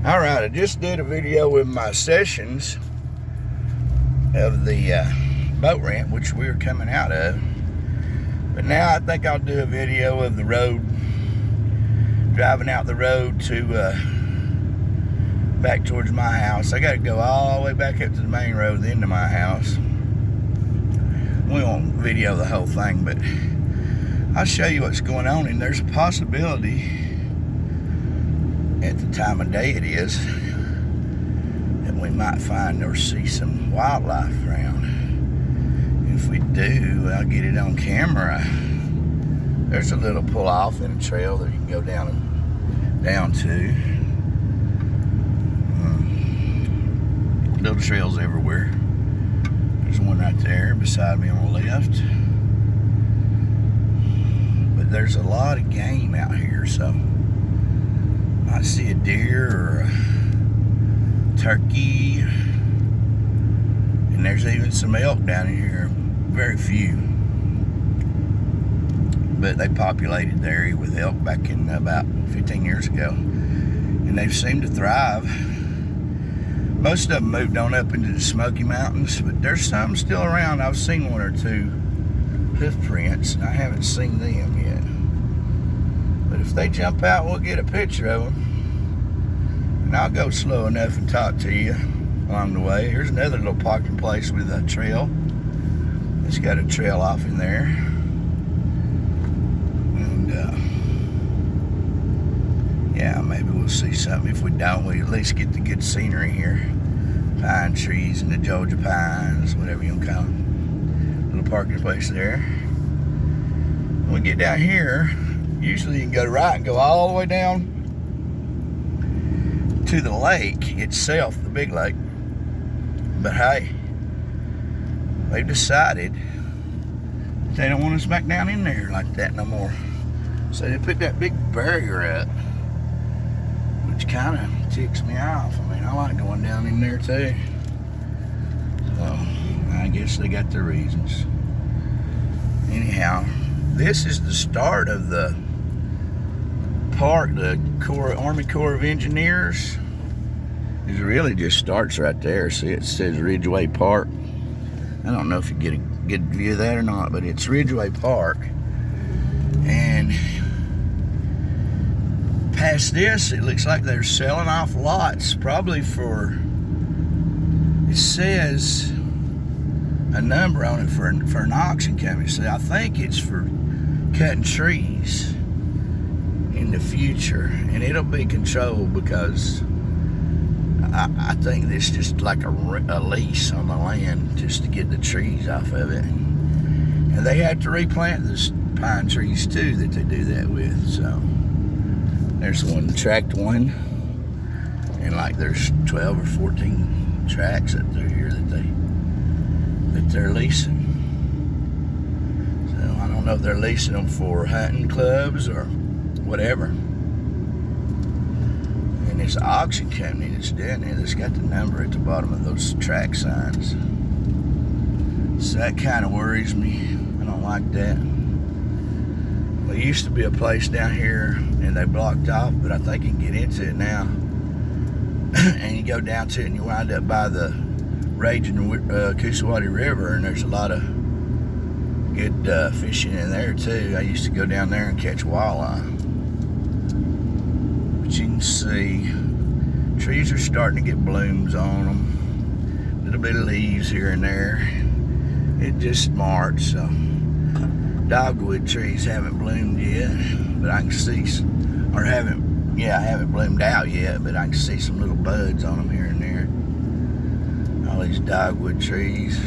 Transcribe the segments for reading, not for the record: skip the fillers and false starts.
All right, I just did a video with my sessions of the boat ramp, which we were coming out of. But now I think I'll do a video of the road, driving out the road to back towards my house. I got to go all the way back up to the main road, into my house. We won't video the whole thing, but I'll show you what's going on. And there's a possibility, at the time of day it is, that we might find or see some wildlife around. If we do, I'll get it on camera. There's a little pull off in a trail that you can go down to. Little trails everywhere. There's one right there beside me on the left. But there's a lot of game out here, so I see a deer or a turkey, and there's even some elk down in here. Very few, but they populated the area with elk back in about 15 years ago, and they've seemed to thrive. Most of them moved on up into the Smoky Mountains, but there's some still around. I've seen one or two hoof prints, and I haven't seen them yet. But if they jump out, we'll get a picture of them. And I'll go slow enough and talk to you along the way. Here's another little parking place with a trail. It's got a trail off in there. And yeah, maybe we'll see something. If we don't, we at least get the good scenery here. Pine trees and the Georgia pines, whatever you want to call them. Little parking place there. When we get down here, usually you can go right and go all the way down to the lake itself, the big lake. But hey, they've decided they don't want us back down in there like that no more. So they put that big barrier up, which kind of ticks me off. I mean, I like going down in there too. So I guess they got their reasons. Anyhow, this is the start of the park, the Army Corps of Engineers. It really just starts right there. See, it says Ridgeway Park. I don't know if you get a good view of that or not, but it's Ridgeway Park. And past this, it looks like they're selling off lots, probably for, it says a number on it for an auction company. So I think it's for cutting trees in the future, and it'll be controlled because I think this is just like a lease on the land just to get the trees off of it. And they have to replant the pine trees too that they do that with. So there's one, tract one, and like there's 12 or 14 tracts up through here that they're leasing. So I don't know if they're leasing them for hunting clubs or whatever. And this auction company that's down there, that's got the number at the bottom of those track signs. So that kind of worries me. I don't like that. There used to be a place down here and they blocked off, but I think you can get into it now. And you go down to it and you wind up by the raging Coosawattee River, and there's a lot of good fishing in there too. I used to go down there and catch walleye. But you can see trees are starting to get blooms on them. A little bit of leaves here and there. It just March, so dogwood trees haven't bloomed yet, but I can see, or haven't bloomed out yet, but I can see some little buds on them here and there. All these dogwood trees.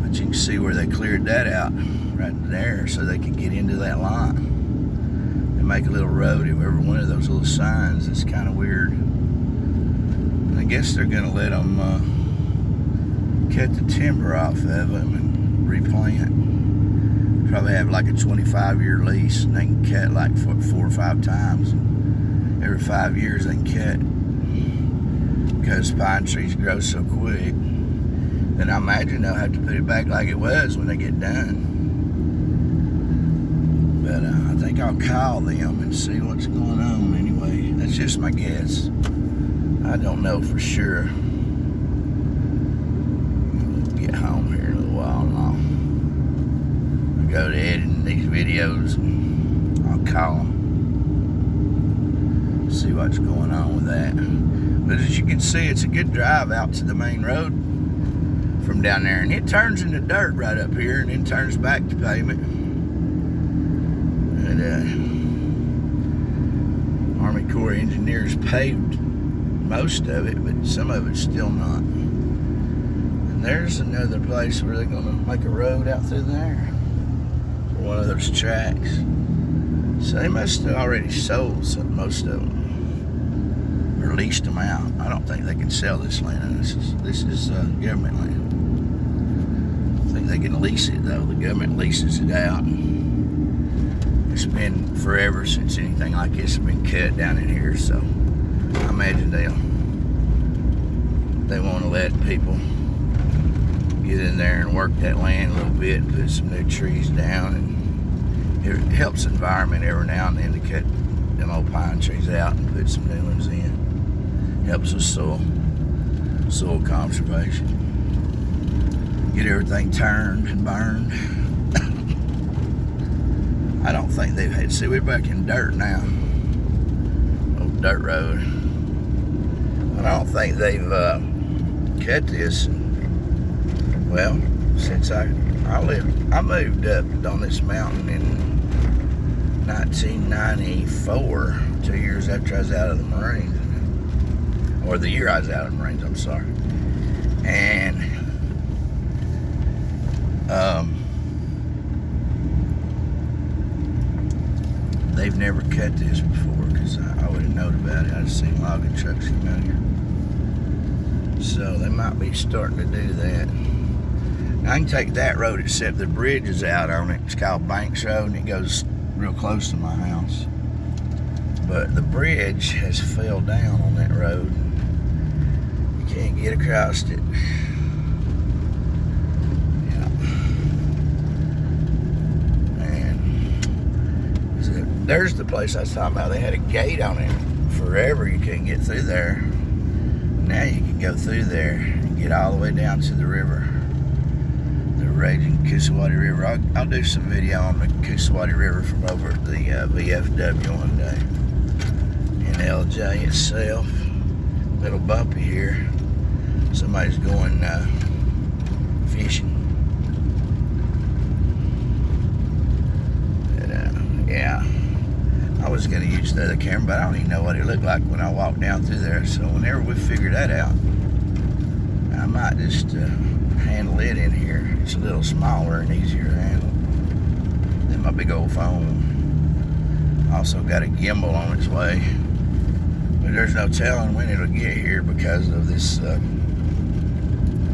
But you can see where they cleared that out right there so they could get into that lot. They make a little road in every one of those little signs. It's kind of weird. And I guess they're going to let them cut the timber off of them and replant. Probably have like a 25-year lease, and they can cut like 4 or 5 times. Every 5 years they can cut, because pine trees grow so quick. Then I imagine they'll have to put it back like it was when they get done. But I think I'll call them and see what's going on anyway. That's just my guess. I don't know for sure. I'll get home here in a little while and I'll go to editing these videos and I'll call them. See what's going on with that. But as you can see, it's a good drive out to the main road from down there. And it turns into dirt right up here and then turns back to pavement. Army Corps engineers paved most of it, but some of it's still not. And there's another place where they're going to make a road out through there for one of those tracks. So they must have already sold most of them, or leased them out. I don't think they can sell this land. This is government land. I think they can lease it though. The government leases it out. It's been forever since anything like this has been cut down in here, so I imagine they want to let people get in there and work that land a little bit and put some new trees down, and it helps the environment every now and then to cut them old pine trees out and put some new ones in. Helps with soil conservation. Get everything turned and burned. I don't think they've had, see, we're back in dirt now. Old dirt road. I don't think they've cut this. Well, since I moved up on this mountain in 1994, 2 years after I was out of the Marines. Or the year I was out of the Marines, I'm sorry. And they've never cut this before, because I would have known about it. I've seen logging trucks come out here. So they might be starting to do that. Now, I can take that road except the bridge is out on it. It's called Banks Road and it goes real close to my house. But the bridge has fell down on that road. You can't get across it. There's the place I was talking about. They had a gate on it forever. You couldn't get through there. Now you can go through there and get all the way down to the river, the raging Coosawattee River. I'll do some video on the Coosawattee River from over at the VFW one day. In LJ itself. A little bumpy here. Somebody's going fishing. Yeah. I was going to use the other camera, but I don't even know what it looked like when I walked down through there. So whenever we figure that out, I might just handle it in here. It's a little smaller and easier to handle than my big old phone. Also got a gimbal on its way. But there's no telling when it'll get here because of this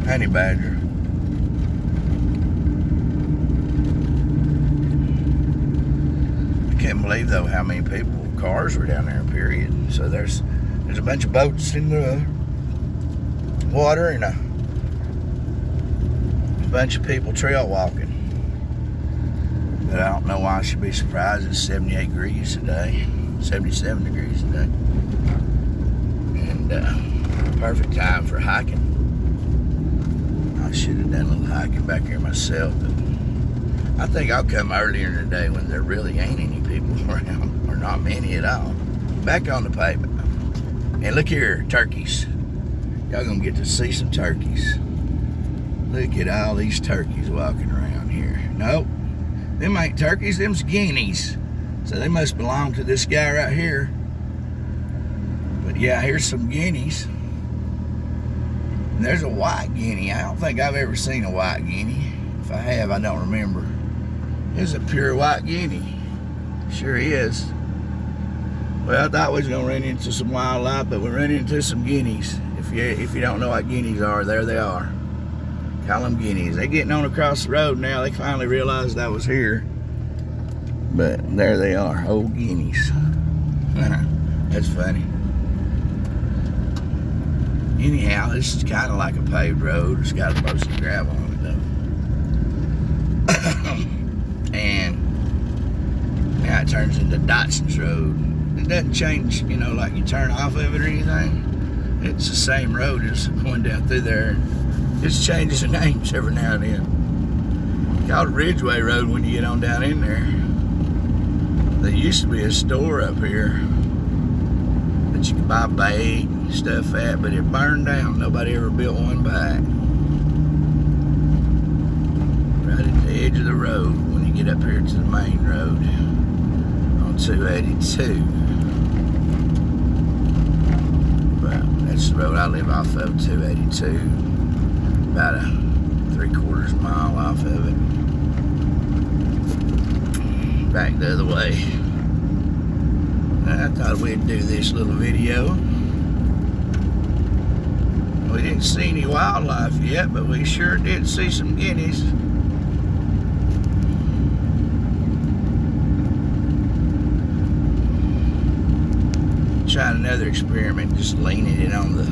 honey badger. I can't believe though how many people, cars were down there, period. So there's a bunch of boats in the water and a bunch of people trail walking. But I don't know why I should be surprised. It's 78 degrees today, 77 degrees today. And perfect time for hiking. I should have done a little hiking back here myself, but I think I'll come earlier in the day when there really ain't any people around, or not many at all. Back on the pavement. And look here, turkeys. Y'all gonna get to see some turkeys. Look at all these turkeys walking around here. Nope, them ain't turkeys, them's guineas. So they must belong to this guy right here. But yeah, here's some guineas. And there's a white guinea. I don't think I've ever seen a white guinea. If I have, I don't remember. It's a pure white guinea. Sure is. Well, I thought we was gonna run into some wildlife, but we ran into some guineas. If you don't know what guineas are, there they are. Call them guineas. They're getting on across the road now. They finally realized I was here. But there they are, old guineas. That's funny. Anyhow, this is kind of like a paved road. It's got mostly gravel on it though. And Now it turns into Dotson's Road. It doesn't change, you know, like you turn off of it or anything. It's the same road as going down through there. It just changes the names every now and then. Called Ridgeway Road when you get on down in there. There used to be a store up here that you could buy bait and stuff at, but it burned down. Nobody ever built one back. Right at the edge of the road when you get up here to the main road on 282. Well, that's the road I live off of, 282. About a 3/4 mile off of it. Back the other way. I thought we'd do this little video. We didn't see any wildlife yet, but we sure did see some guineas. Tried another experiment, just leaning it on the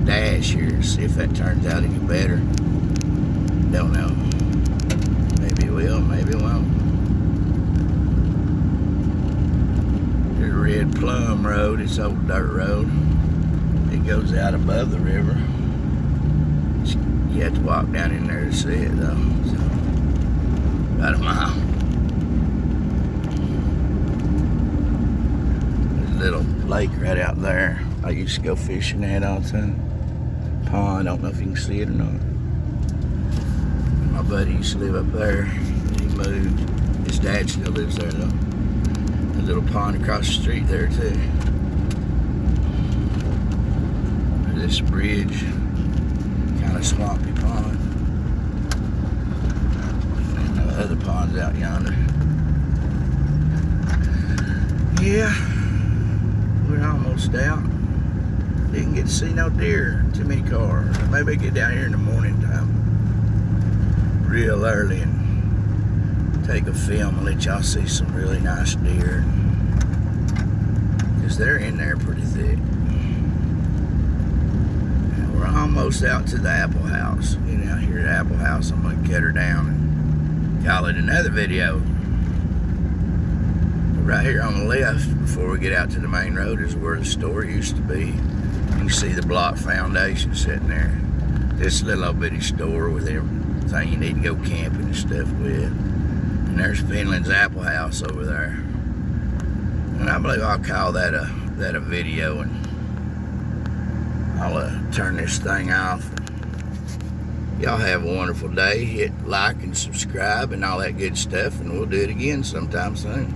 dash here, see if that turns out any better. Don't know. Maybe it will, maybe it won't. There's Red Plum Road, it's old dirt road. It goes out above the river. You have to walk down in there to see it though. So, about a mile. There's a little lake right out there. I used to go fishing at all the time. Pond, I don't know if you can see it or not. My buddy used to live up there. He moved. His dad still lives there though. A little pond across the street there too. This bridge, kind of swampy pond. And the other ponds out yonder. Yeah, we're almost out. Didn't get to see no deer, too many cars. Maybe get down here in the morning time, real early, and take a film and let y'all see some really nice deer. Because they're in there pretty thick. And we're almost out to the apple house. Getting out here at the apple house, I'm going to cut her down and call it another video. Right here on the left, before we get out to the main road, is where the store used to be. You can see the block foundation sitting there. This little old bitty store with everything you need to go camping and stuff with. And there's Finland's apple house over there. And I believe I'll call that a video, and I'll turn this thing off. Y'all have a wonderful day. Hit like and subscribe and all that good stuff, and we'll do it again sometime soon.